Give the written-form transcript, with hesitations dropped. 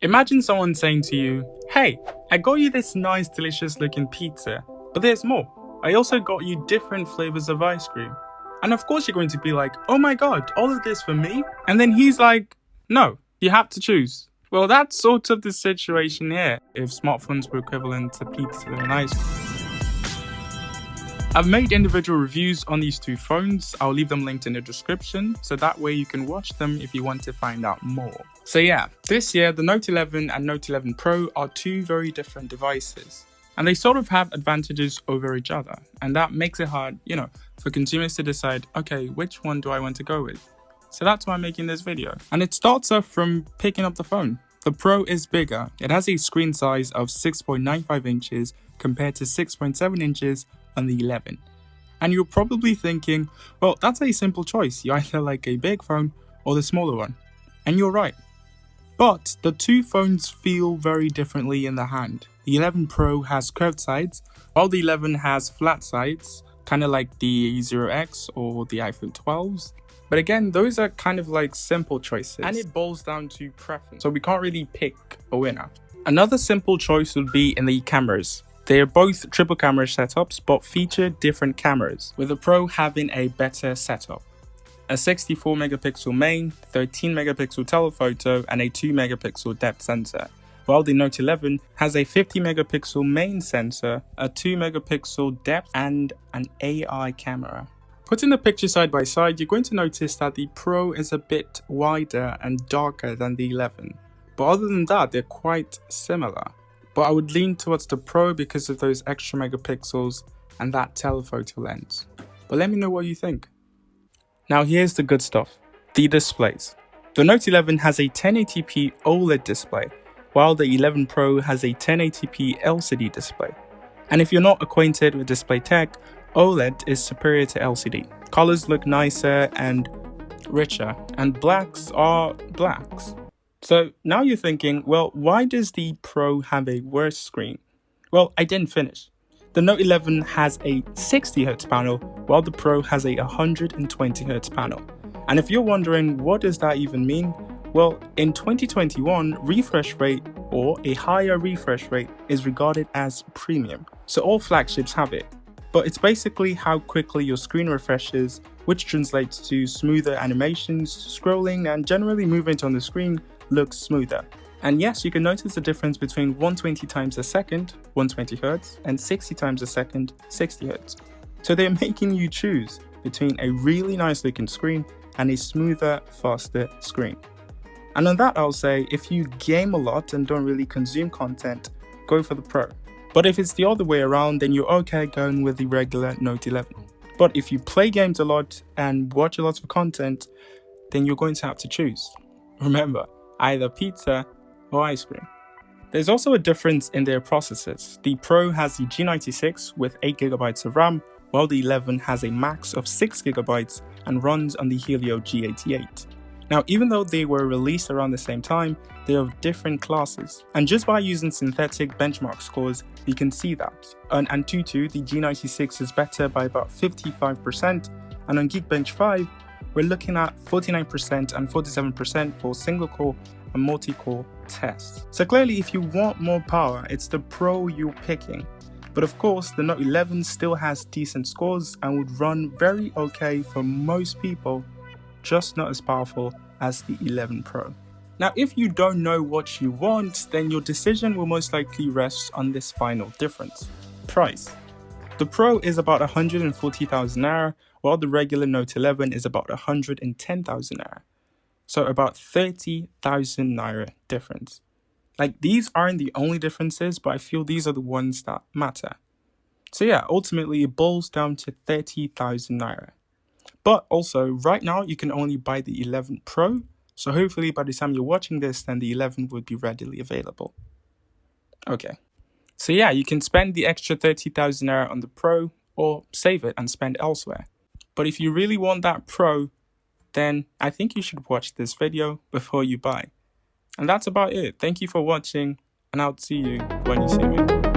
Imagine someone saying to you, "Hey, I got you this nice delicious looking pizza, but there's more. I also got you different flavors of ice cream." And of course you're going to be like, "Oh my god, all of this for me?" And then he's like, "No, you have to choose." Well, that's sort of the situation here if smartphones were equivalent to pizza and ice cream. I've made individual reviews on these two phones. I'll leave them linked in the description, so that way you can watch them if you want to find out more. So yeah, this year the Note 11 and Note 11 Pro are two very different devices. And they sort of have advantages over each other. And that makes it hard, for consumers to decide, okay, which one do I want to go with? So that's why I'm making this video. And it starts off from picking up the phone. The Pro is bigger. It has a screen size of 6.95 inches compared to 6.7 inches on the 11. And you're probably thinking, well, that's a simple choice. You either like a big phone or the smaller one. And you're right. But the two phones feel very differently in the hand. The 11 Pro has curved sides, while the 11 has flat sides, kind of like the 0X or the iPhone 12s. But again, those are kind of like simple choices, and it boils down to preference, so we can't really pick a winner. Another simple choice would be in the cameras. They are both triple camera setups, but feature different cameras, with the Pro having a better setup. A 64 megapixel main, 13 megapixel telephoto, and a 2 megapixel depth sensor, while the Note 11 has a 50 megapixel main sensor, a 2 megapixel depth, and an AI camera. Putting the pictures side by side, you're going to notice that the Pro is a bit wider and darker than the 11. But other than that, they're quite similar. But I would lean towards the Pro because of those extra megapixels and that telephoto lens. But let me know what you think. Now here's the good stuff, the displays. The Note 11 has a 1080p OLED display, while the 11 Pro has a 1080p LCD display. And if you're not acquainted with display tech, OLED is superior to LCD. Colors look nicer and richer, and blacks are blacks. So now you're thinking, well, why does the Pro have a worse screen? Well, I didn't finish. The Note 11 has a 60Hz panel, while the Pro has a 120Hz panel. And if you're wondering, what does that even mean? Well, in 2021, refresh rate or a higher refresh rate is regarded as premium. So all flagships have it. But it's basically how quickly your screen refreshes, which translates to smoother animations, scrolling, and generally movement on the screen looks smoother. And yes, you can notice the difference between 120 times a second, 120Hz, and 60 times a second, 60Hz. So they're making you choose between a really nice looking screen and a smoother, faster screen. And on that, I'll say, if you game a lot and don't really consume content, go for the Pro. But if it's the other way around, then you're okay going with the regular Note 11. But if you play games a lot and watch a lot of content, then you're going to have to choose. Remember, either pizza or ice cream. There's also a difference in their processors. The Pro has the G96 with 8GB of RAM, while the 11 has a max of 6GB and runs on the Helio G88. Now, even though they were released around the same time, they are of different classes. And just by using synthetic benchmark scores, you can see that. On Antutu, the G96 is better by about 55%, and on Geekbench 5, we're looking at 49% and 47% for single-core and multi-core tests. So clearly, if you want more power, it's the Pro you're picking. But of course, the Note 11 still has decent scores and would run very okay for most people, just not as powerful as the 11 Pro. Now, if you don't know what you want, then your decision will most likely rest on this final difference: price. The Pro is about 140,000 naira, while the regular Note 11 is about 110,000 naira. So about 30,000 naira difference. Like, these aren't the only differences, but I feel these are the ones that matter. So yeah, ultimately it boils down to 30,000 naira. But also, right now you can only buy the 11 Pro, so hopefully by the time you're watching this, then the 11 would be readily available. Okay. So yeah, you can spend the extra 30,000 naira on the Pro, or save it and spend elsewhere. But if you really want that Pro, then I think you should watch this video before you buy. And that's about it. Thank you for watching, and I'll see you when you see me.